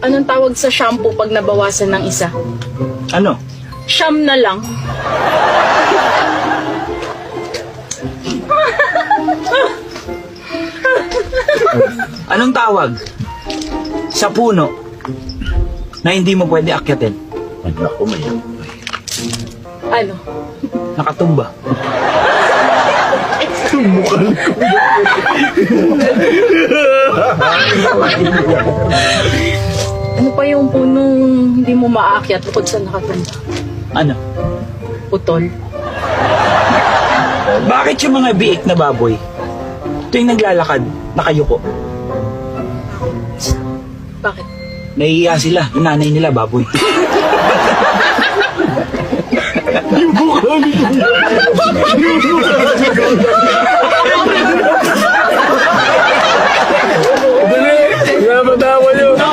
Anong tawag sa shampoo pag nabawasan ng isa? Ano? Siyam na lang. Anong tawag sa puno na hindi mo pwede akyatin? Naku, may Ano? Nakatumba. Ano pa yung punong hindi mo maakyat bukod sa nakatumba? Ano? Putol. Bakit yung mga biik na baboy tuwing naglalakad, nakayuko? Bakit? Nahihiya sila, yung nanay nila baboy. Dali! Pinapatawa niyo!